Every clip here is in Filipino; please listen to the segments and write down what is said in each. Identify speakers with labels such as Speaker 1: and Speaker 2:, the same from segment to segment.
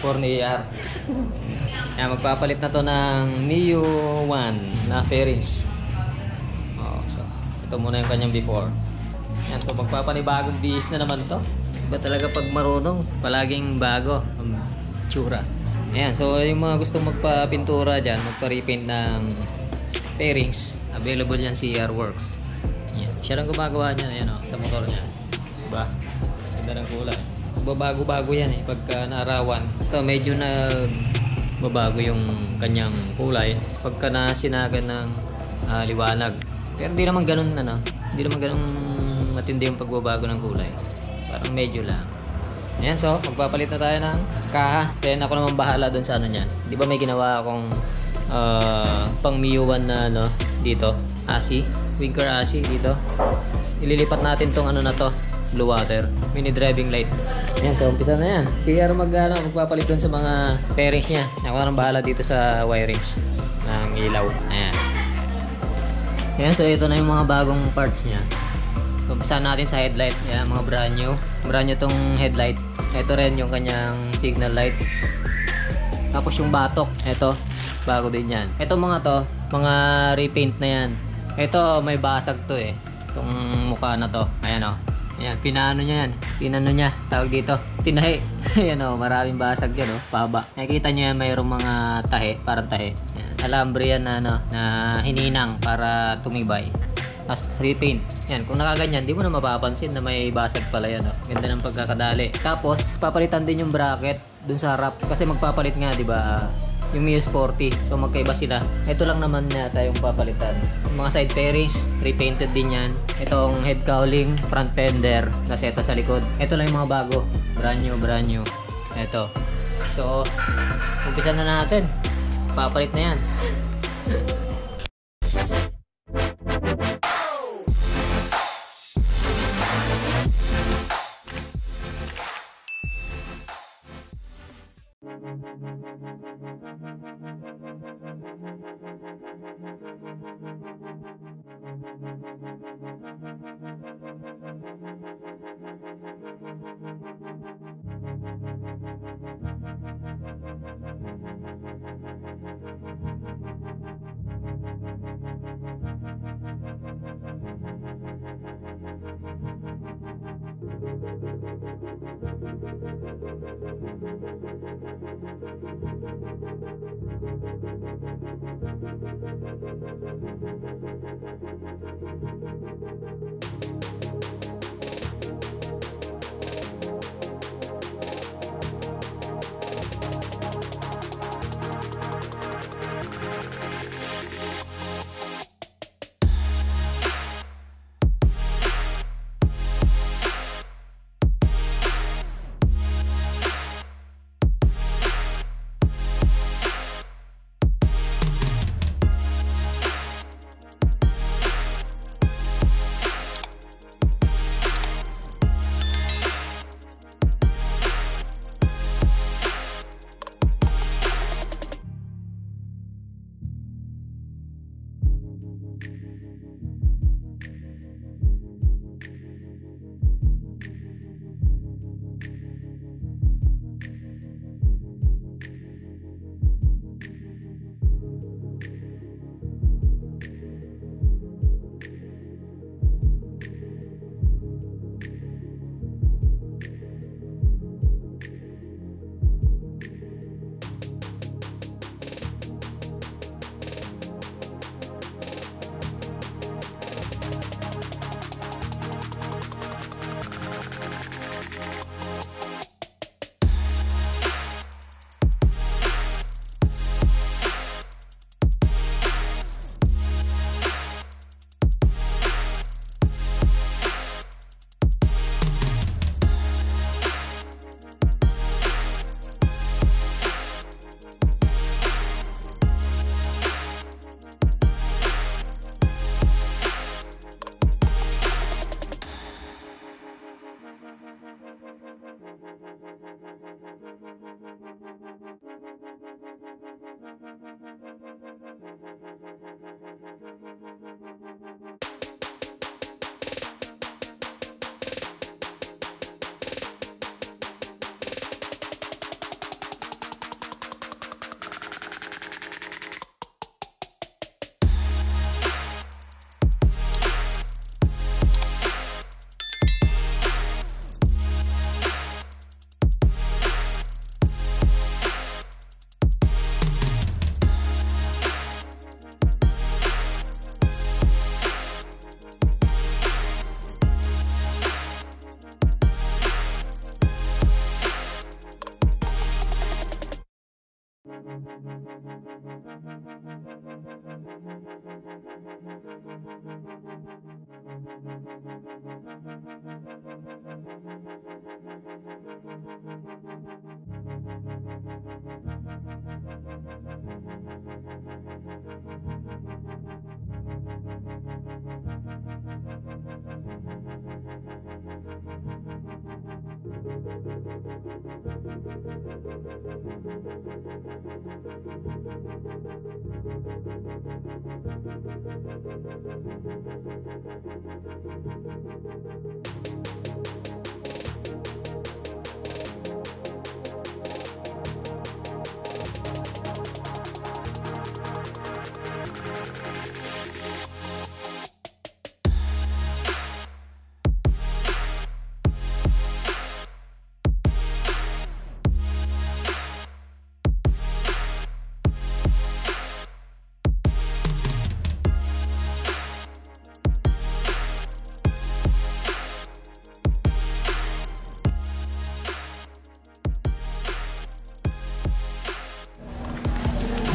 Speaker 1: for ni AR. Yan, magpapalit na to ng Neo 1 na fairings. So ito muna yung kanyang before. Yan, so magpapanibagong bihis na naman to. Iba talaga pag marunong, palaging bago ang tsura. Ayan, so yung mga gustong magpapintura dyan, magpa-repaint ng fairings, available yan si AR Works. Yan, siya lang gumagawa niya, ayan, sa motor niya. Diba? Ganda ng kulay. Babago-bago yan pagka naarawan. Ito medyo babago yung kanyang kulay pagka nasinagan ng liwanag. Pero hindi naman ganun hindi naman ganun matindi yung pagbabago ng kulay. Parang medyo lang. Ayan, so magpapalit na tayo ng kaha. Then ako naman bahala dun sa niyan. Di ba may ginawa akong pang Mio 1 na dito, ASI, Winker ASI dito. Ililipat natin tong na to, blue water, mini driving light. Ayan, so umpisa na yan. Si AR magpapalit dun sa mga fairings niya. Ako na bahala dito sa wirings ng ilaw. Ayan. Ayan, so ito na yung mga bagong parts niya. So umpisa natin sa headlight. Ayan, mga brand new tong headlight. Ito rin yung kanyang signal light. Tapos yung batok, ito bago din yan. Ito mga repaint na yan. Ito may basag to itong mukha na to. Ayan ayan, pinano niya, tawag dito, tinahi. Ayan maraming basag yan paba. Nakikita nyo yan, mayroong mga tahi, parang tahi. Ayan, alambre yan na hininang para tumibay. Tapos repaint. Yan, kung nakaganyan, di mo na mapapansin na may basag pala yan Ganda ng pagkakadali. Tapos papalitan din yung bracket dun sa harap kasi magpapalit nga, di ba? Yung Mio Sporty. So magkaiba sila. Ito lang naman yata yung papalitan. Yung mga side fairings, repainted din yan. Itong head cowling, front fender, naseta sa likod. Ito lang yung mga bago. Brand new. Ito. So, umpisa na natin. Papalit na yan.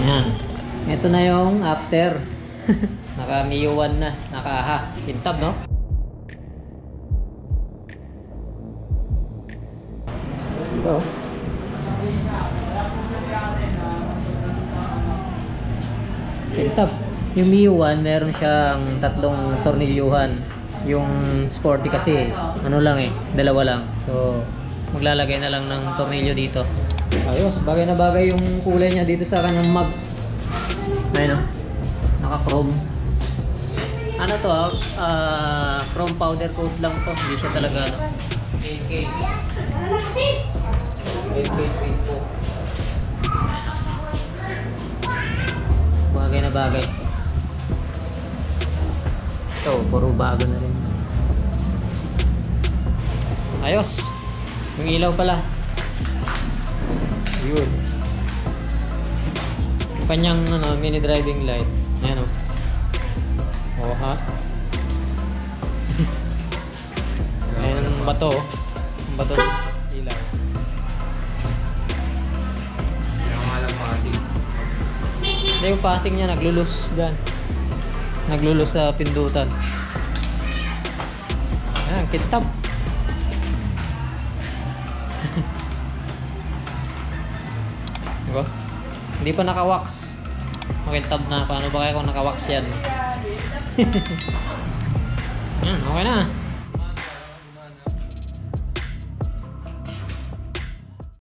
Speaker 1: Yan. Ito na yung after. Naka Mio 1 na. Naka kintab, no? Ito. Kintab. Yung Mio 1, meron siyang tatlong tornilyuhan. Yung sporty kasi, ano lang eh, dalawa lang. So, maglalagay na lang ng tornilyo dito. Ayos, bagay na bagay yung kulay niya dito sa kanyang mugs. Ayun o, naka-chrome. Ano to chrome powder coat lang to. Hindi siya talaga ano. AK Facebook. Bagay na bagay. Ito, puro bago na rin. Ayos. Yung ilaw pala. Yun. Yung kanyang mini driving light. Ayan o. Oh, ha? Ayan ang bato. Ang bato ng ilaw.
Speaker 2: Yung alam passing.
Speaker 1: Hindi, yung passing niya naglulus dyan. Naglulus sa pindutan. Ayan, kintab. Diba? Hindi pa naka-wax. Makintab na. Paano ba kaya kung naka-wax yan? Yan, okay na.